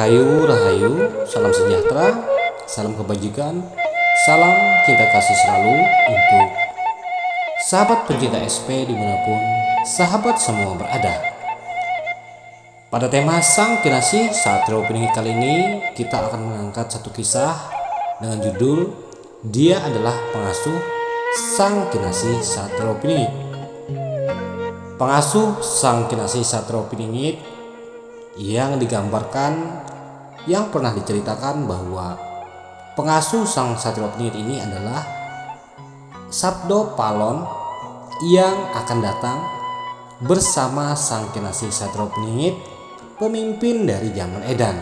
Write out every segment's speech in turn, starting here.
Rahayu, Rahayu, salam sejahtera, salam kebajikan, salam cinta kasih selalu untuk sahabat pencinta SP dimanapun sahabat semua berada. Pada tema Sang Kinasih Satrio Piningit kali ini kita akan mengangkat satu kisah dengan judul Dia adalah Pengasuh Sang Kinasih Satrio Piningit. Pengasuh Sang Kinasih Satrio Piningit yang digambarkan, yang pernah diceritakan bahwa pengasuh Sang Satrio Piningit ini adalah Sabdo Palon yang akan datang bersama Sang Kinasih Satrio Piningit, pemimpin dari zaman Edan.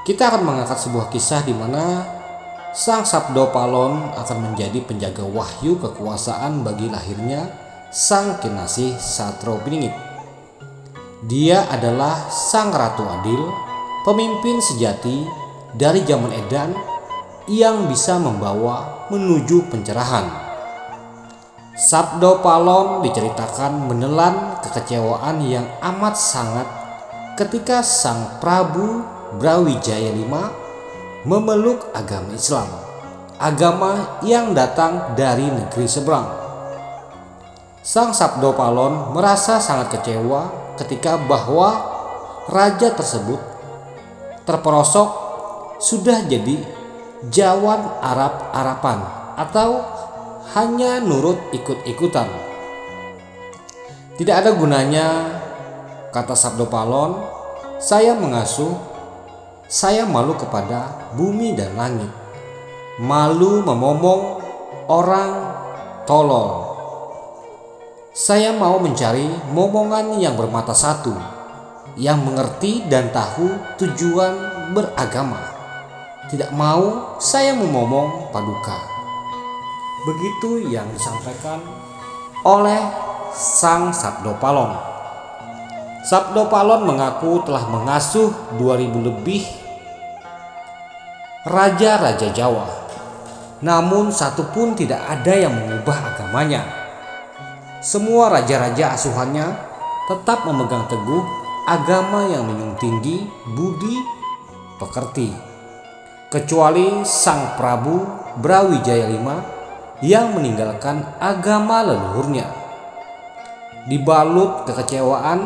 Kita akan mengangkat sebuah kisah di mana Sang Sabdo Palon akan menjadi penjaga wahyu kekuasaan bagi lahirnya Sang Kinasih Satrio Piningit. Dia adalah sang ratu adil, pemimpin sejati dari zaman Edan yang bisa membawa menuju pencerahan. Sabdo Palon diceritakan menelan kekecewaan yang amat sangat ketika Sang Prabu Brawijaya V memeluk agama Islam, agama yang datang dari negeri seberang. Sang Sabdo Palon merasa sangat kecewa ketika bahwa raja tersebut terperosok sudah jadi jawan Arab-Arapan atau hanya nurut ikut-ikutan. Tidak ada gunanya, kata Sabdo Palon, saya mengasuh, saya malu kepada bumi dan langit, malu memomong orang tolol. Saya mau mencari momongan yang bermata satu, yang mengerti dan tahu tujuan beragama. Tidak mau saya memomong paduka. Begitu yang disampaikan oleh Sang Sabdo Palon. Sabdo Palon mengaku telah mengasuh 2000 lebih raja-raja Jawa. Namun satu pun tidak ada yang mengubah agamanya. Semua raja-raja asuhannya tetap memegang teguh agama yang menjunjung tinggi budi pekerti, kecuali Sang Prabu Brawijaya V yang meninggalkan agama leluhurnya. Dibalut kekecewaan,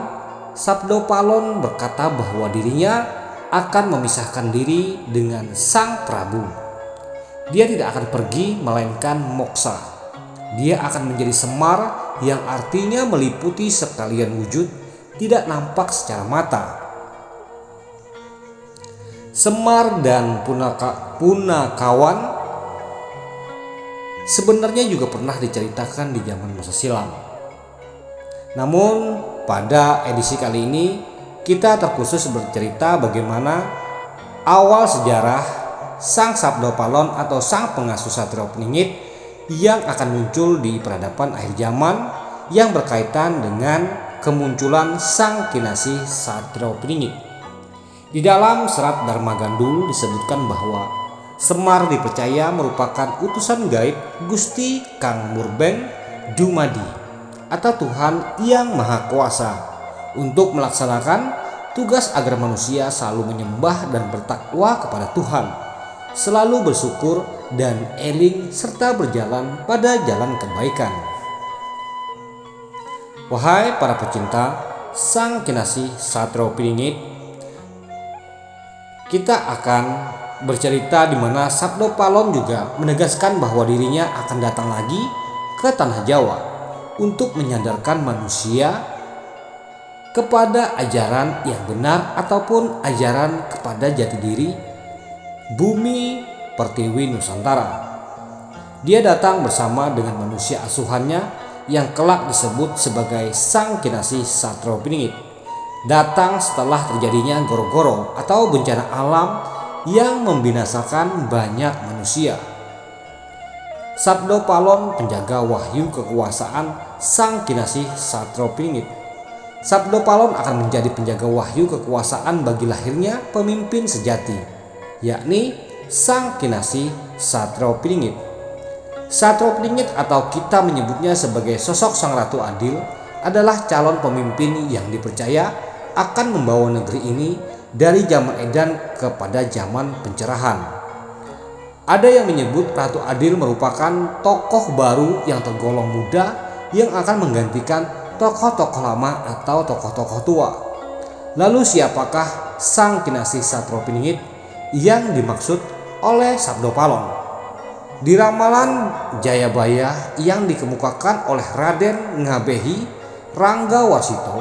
Sabdo Palon berkata bahwa dirinya akan memisahkan diri dengan Sang Prabu. Dia tidak akan pergi melainkan moksa. Dia akan menjadi Semar yang artinya meliputi sekalian wujud, tidak nampak secara mata. Semar dan Punakawan sebenarnya juga pernah diceritakan di zaman masa silam. Namun pada edisi kali ini kita terkhusus bercerita bagaimana awal sejarah Sang Sabdo Palon atau Sang Pengasuh Satrio Piningit yang akan muncul di peradaban akhir zaman yang berkaitan dengan kemunculan Sang Kinasih Satrio Piningit. Di dalam serat Dharma Gandul disebutkan bahwa Semar dipercaya merupakan utusan gaib Gusti Kang Murbeng Dumadi atau Tuhan yang Maha Kuasa untuk melaksanakan tugas agar manusia selalu menyembah dan bertakwa kepada Tuhan, selalu bersyukur dan eling serta berjalan pada jalan kebaikan. Wahai para pecinta Sang Kinasih Satrio Piningit, kita akan bercerita di mana Sabdo Palon juga menegaskan bahwa dirinya akan datang lagi ke tanah Jawa untuk menyadarkan manusia kepada ajaran yang benar ataupun ajaran kepada jati diri Bumi Pertiwi Nusantara. Dia datang bersama dengan manusia asuhannya yang kelak disebut sebagai Sang Kinasih Satrio Piningit. Datang setelah terjadinya goro-goro atau bencana alam yang membinasakan banyak manusia. Sabdo Palon penjaga wahyu kekuasaan Sang Kinasih Satrio Piningit. Sabdo Palon akan menjadi penjaga wahyu kekuasaan bagi lahirnya pemimpin sejati, yakni Sang Kinasih Satrio Piningit. Satrio Piningit atau kita menyebutnya sebagai sosok sang ratu adil adalah calon pemimpin yang dipercaya akan membawa negeri ini dari zaman edan kepada zaman pencerahan. Ada yang menyebut Ratu Adil merupakan tokoh baru yang tergolong muda yang akan menggantikan tokoh-tokoh lama atau tokoh-tokoh tua. Lalu siapakah Sang Kinasih Satrio Piningit yang dimaksud oleh Sabdo Palon? Di ramalan Jayabaya yang dikemukakan oleh Raden Ngabehi Ranggawarsita,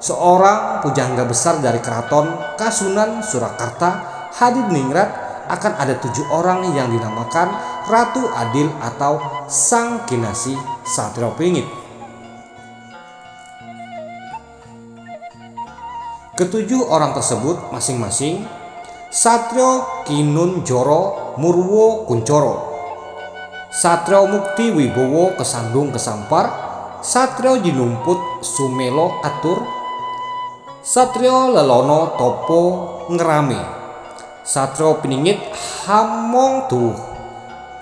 seorang pujangga besar dari keraton Kasunan Surakarta Hadiningrat, akan ada 7 orang yang dinamakan Ratu Adil atau Sang Kinasih Satrio Piningit. Ketujuh orang tersebut masing-masing Satrio Kinunjoro Murwo Kuncoro, Satrio Mukti Wibowo Kesandung Kesampar, Satrio Jinumput Sumelo Atur, Satrio Lelono Topo Ngerame, Satrio Piningit Hamong Tuh,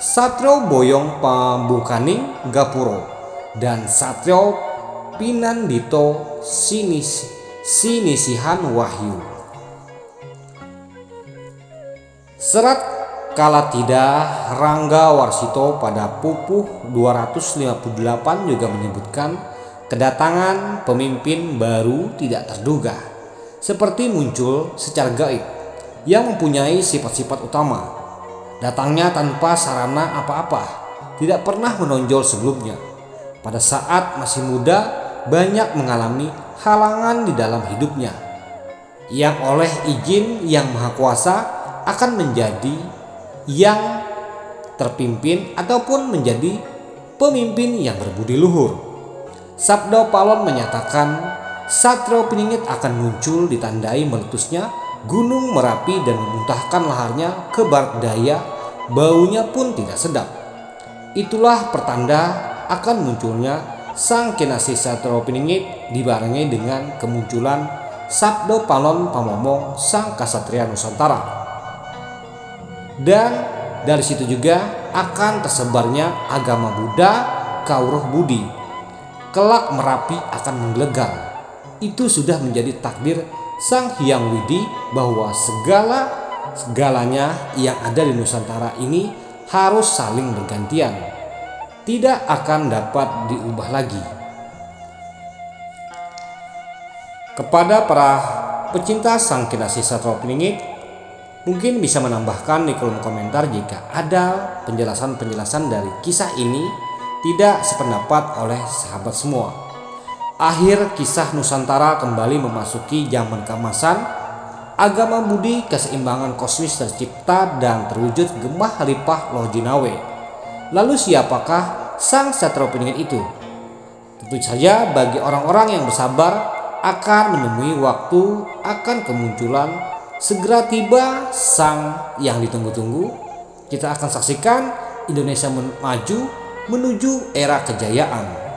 Satrio Boyong Pambukaning Gapuro, dan Satrio Pinandito Sinisihan Wahyu. Serat Kalatida Ranggawarsita pada pupuh 258 juga menyebutkan kedatangan pemimpin baru tidak terduga, seperti muncul secara gaib yang mempunyai sifat-sifat utama. Datangnya tanpa sarana apa-apa, tidak pernah menonjol sebelumnya. Pada saat masih muda banyak mengalami halangan di dalam hidupnya, yang oleh izin yang maha kuasa akan menjadi yang terpimpin ataupun menjadi pemimpin yang berbudi luhur. Sabdo Palon menyatakan Satrio Piningit akan muncul ditandai meletusnya Gunung Merapi dan memuntahkan laharnya ke barat daya, baunya pun tidak sedap. Itulah pertanda akan munculnya Sang Kinasih Satrio Piningit dibarengi dengan kemunculan Sabdo Palon Pamomong Sang Kasatria Nusantara. Dan dari situ juga akan tersebarnya agama Buddha Kauruh Budi. Kelak Merapi akan menggelegar. Itu sudah menjadi takdir Sang Hyang Widi bahwa segalanya yang ada di Nusantara ini harus saling bergantian, tidak akan dapat diubah lagi. Kepada para pecinta Sang Kinasih Satrio Piningit, mungkin bisa menambahkan di kolom komentar jika ada penjelasan-penjelasan dari kisah ini tidak sependapat oleh sahabat semua. Akhir kisah Nusantara kembali memasuki zaman keemasan. Agama Budi keseimbangan kosmis tercipta dan terwujud gemah halipah Lojinawe. Lalu siapakah Sang Satrio Piningit itu? Tentu saja bagi orang-orang yang bersabar akan menemui waktu akan kemunculan segera tiba sang yang ditunggu-tunggu. Kita akan saksikan Indonesia maju menuju era kejayaan.